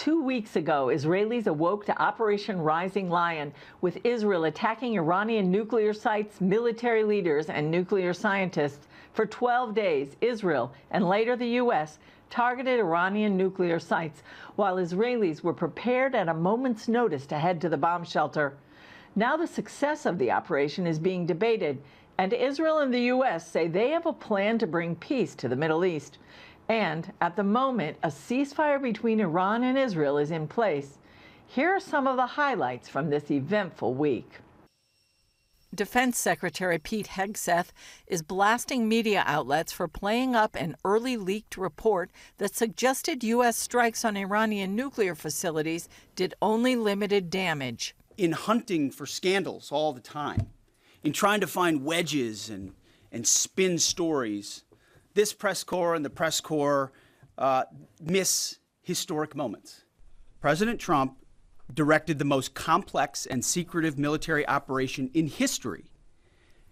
2 weeks ago, Israelis awoke to Operation Rising Lion, with Israel attacking Iranian nuclear sites, military leaders, and nuclear scientists. For 12 days, Israel, and later the U.S., targeted Iranian nuclear sites, while Israelis were prepared at a moment's notice to head to the bomb shelter. Now the success of the operation is being debated, and Israel and the U.S. say they have a plan to bring peace to the Middle East. And at the moment, a ceasefire between Iran and Israel is in place. Here are some of the highlights from this eventful week. Defense Secretary Pete Hegseth is blasting media outlets for playing up an early leaked report that suggested U.S. strikes on Iranian nuclear facilities did only limited damage. In hunting for scandals all the time, in trying to find wedges and spin stories, this press corps and the press corps miss historic moments. President Trump directed the most complex and secretive military operation in history,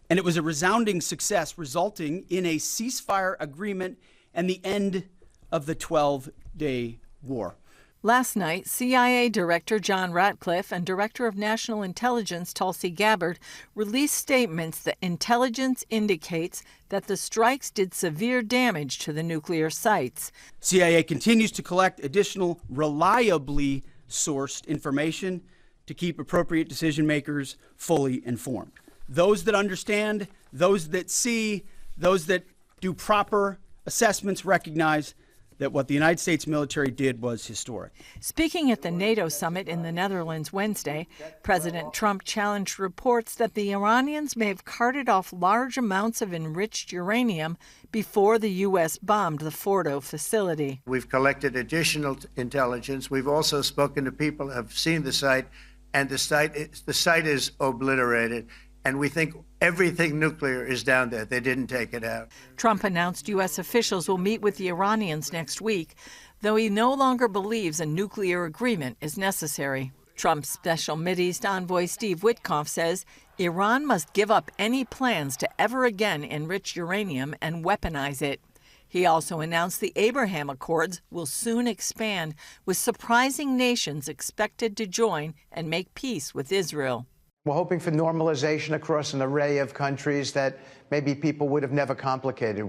and it was a resounding success, resulting in a ceasefire agreement and the end of the 12-day war. Last night, CIA Director John Ratcliffe and Director of National Intelligence Tulsi Gabbard released statements that intelligence indicates that the strikes did severe damage to the nuclear sites. CIA continues to collect additional reliably sourced information to keep appropriate decision makers fully informed. Those that understand, those that see, those that do proper assessments recognize that what the United States military did was historic. Speaking at the NATO summit in the Netherlands Wednesday, President Trump challenged reports that the Iranians may have carted off large amounts of enriched uranium before the U.S. bombed the Fordo facility. We've collected additional intelligence. We've also spoken to people who have seen the site, and the site is obliterated. And we think everything nuclear is down there. They didn't take it out. Trump announced U.S. officials will meet with the Iranians next week, though he no longer believes a nuclear agreement is necessary. Trump's Special Mideast Envoy Steve Witkoff says Iran must give up any plans to ever again enrich uranium and weaponize it. He also announced the Abraham Accords will soon expand, with surprising nations expected to join and make peace with Israel. We're hoping for normalization across an array of countries that maybe people would have never contemplated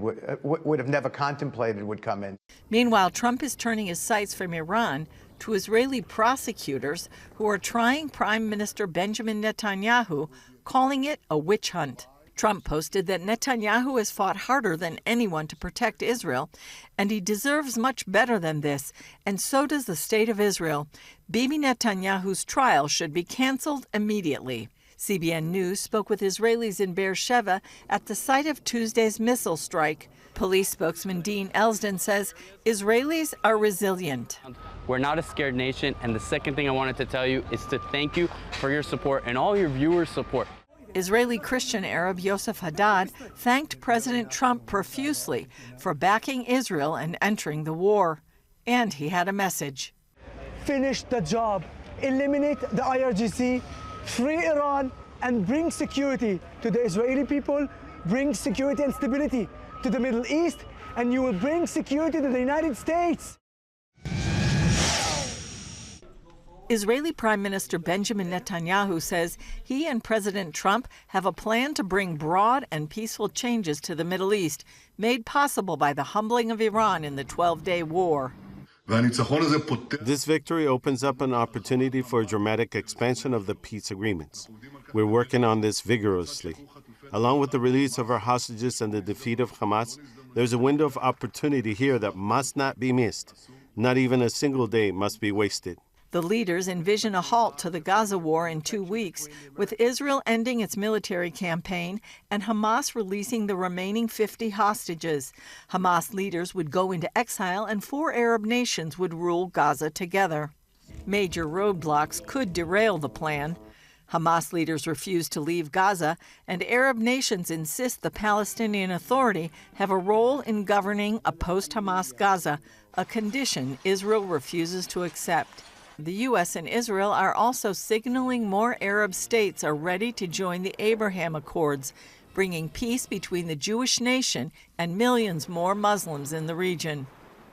would come in. Meanwhile, Trump is turning his sights from Iran to Israeli prosecutors who are trying Prime Minister Benjamin Netanyahu, calling it a witch hunt. Trump posted that Netanyahu has fought harder than anyone to protect Israel, and he deserves much better than this, and so does the state of Israel. Bibi Netanyahu's trial should be canceled immediately. CBN News spoke with Israelis in Beersheba at the site of Tuesday's missile strike. Police spokesman Dean Elsden says Israelis are resilient. We're not a scared nation, and the second thing I wanted to tell you is to thank you for your support and all your viewers' support. Israeli Christian Arab Yosef Haddad thanked President Trump profusely for backing Israel and entering the war. And he had a message. Finish the job. Eliminate the IRGC, free Iran, and bring security to the Israeli people, bring security and stability to the Middle East, and you will bring security to the United States. Israeli Prime Minister Benjamin Netanyahu says he and President Trump have a plan to bring broad and peaceful changes to the Middle East, made possible by the humbling of Iran in the 12-day war. This victory opens up an opportunity for a dramatic expansion of the peace agreements. We're working on this vigorously. Along with the release of our hostages and the defeat of Hamas, there's a window of opportunity here that must not be missed. Not even a single day must be wasted. The leaders envision a halt to the Gaza war in 2 weeks, with Israel ending its military campaign and Hamas releasing the remaining 50 hostages. Hamas leaders would go into exile and 4 Arab nations would rule Gaza together. Major roadblocks could derail the plan. Hamas leaders refuse to leave Gaza, and Arab nations insist the Palestinian Authority have a role in governing a post-Hamas Gaza, a condition Israel refuses to accept. The U.S. and Israel are also signaling more Arab states are ready to join the Abraham Accords, bringing peace between the Jewish nation and millions more Muslims in the region.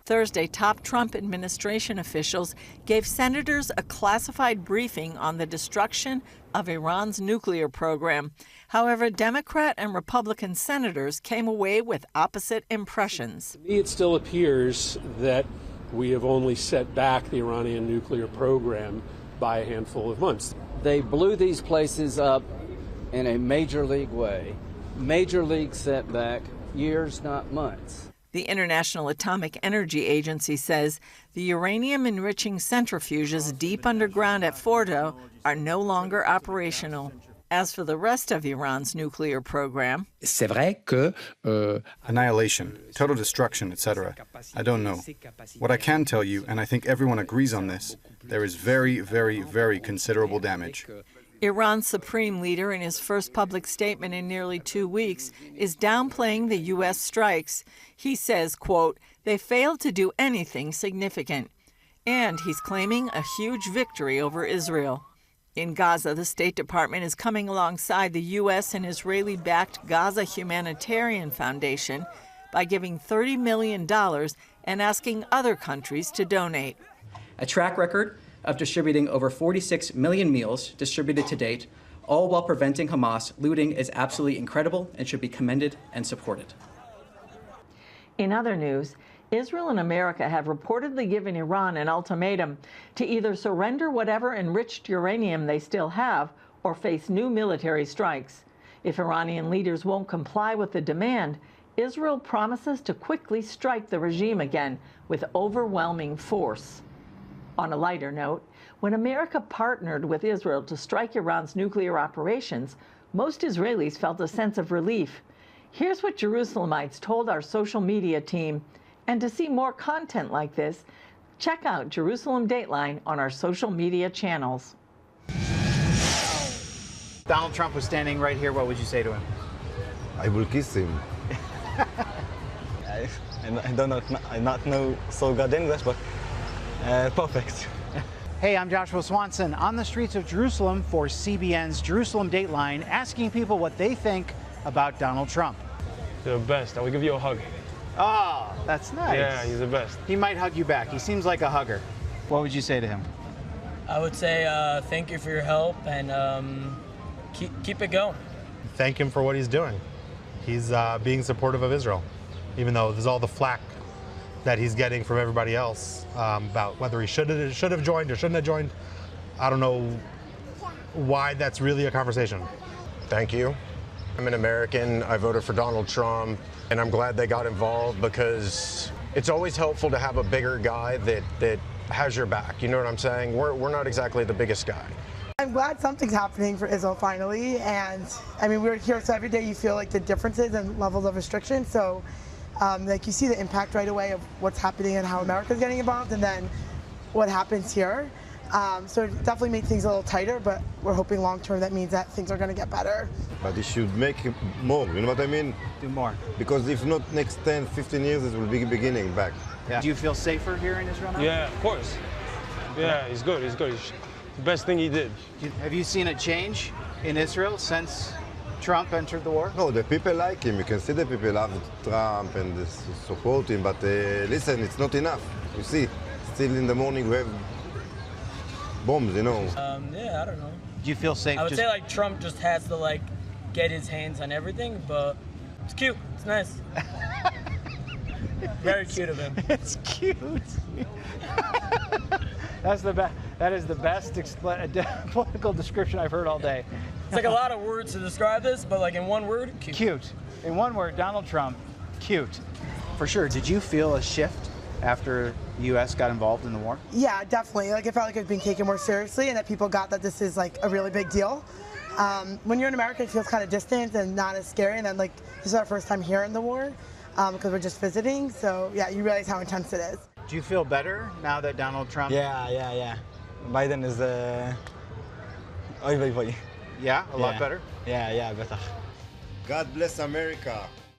Thursday, top Trump administration officials gave senators a classified briefing on the destruction of Iran's nuclear program. However, Democrat and Republican senators came away with opposite impressions. To me, it still appears that we have only set back the Iranian nuclear program by a handful of months. They blew these places up in a major league way. Major league setback, years, not months. The International Atomic Energy Agency says the uranium-enriching centrifuges deep underground at Fordo are no longer operational. As for the rest of Iran's nuclear program, C'est vrai que annihilation, total destruction, etc. I don't know. What I can tell you, and I think everyone agrees on this, there is very, very, very considerable damage. Iran's supreme leader, in his first public statement in nearly 2 weeks, is downplaying the U.S. strikes. He says, quote, they failed to do anything significant. And he's claiming a huge victory over Israel. In Gaza, the State Department is coming alongside the U.S. and Israeli-backed Gaza Humanitarian Foundation by giving $30 million and asking other countries to donate. A track record of distributing over 46 million meals distributed to date, all while preventing Hamas looting, is absolutely incredible and should be commended and supported. In other news, Israel and America have reportedly given Iran an ultimatum to either surrender whatever enriched uranium they still have or face new military strikes. If Iranian leaders won't comply with the demand, Israel promises to quickly strike the regime again with overwhelming force. On a lighter note, when America partnered with Israel to strike Iran's nuclear operations, most Israelis felt a sense of relief. Here's what Jerusalemites told our social media team. And to see more content like this, check out Jerusalem Dateline on our social media channels. Donald Trump was standing right here. What would you say to him? I will kiss him. I don't know so good English, but perfect. Hey, I'm Joshua Swanson on the streets of Jerusalem for CBN's Jerusalem Dateline, asking people what they think about Donald Trump. You're the best. I will give you a hug. Oh, that's nice. Yeah, he's the best. He might hug you back. He seems like a hugger. What would you say to him? I would say thank you for your help and keep it going. Thank him for what he's doing. He's being supportive of Israel, even though there's all the flack that he's getting from everybody else about whether he should have joined or shouldn't have joined. I don't know why that's really a conversation. Thank you. I'm an American. I voted for Donald Trump, and I'm glad they got involved because it's always helpful to have a bigger guy that has your back. You know what I'm saying? We're not exactly the biggest guy. I'm glad something's happening for Israel finally, and I mean, we're here, so every day you feel like the differences and levels of restriction. So like you see the impact right away of what's happening and how America's getting involved, and then what happens here. So it definitely makes things a little tighter, but we're hoping long term that means that things are going to get better. But he should make more, you know what I mean? Do more. Because if not, next 10, 15 years, it will be beginning back. Yeah. Do you feel safer here in Israel now? Yeah, of course. Yeah, he's good. He's good. It's the best thing he did. Have you seen a change in Israel since Trump entered the war? No, the people like him. You can see the people love Trump and they support him. But listen, it's not enough. You see, still in the morning we have bombs, you know. Yeah, I don't know. Do you feel safe? I would say like Trump just has to get his hands on everything, but it's cute. It's nice. Very cute of him. It's cute. That is the best political description I've heard all day. It's like a lot of words to describe this, but in one word, cute. Cute. In one word, Donald Trump, cute. For sure. Did you feel a shift after the U.S. got involved in the war? Yeah, definitely. It felt like it was being taken more seriously, and that people got that this is a really big deal. When you're in America, it feels kind of distant and not as scary. And then this is our first time here in the war because we're just visiting. So yeah, you realize how intense it is. Do you feel better now that Donald Trump? Yeah. Biden is Yeah, a lot better. Yeah, better. God bless America.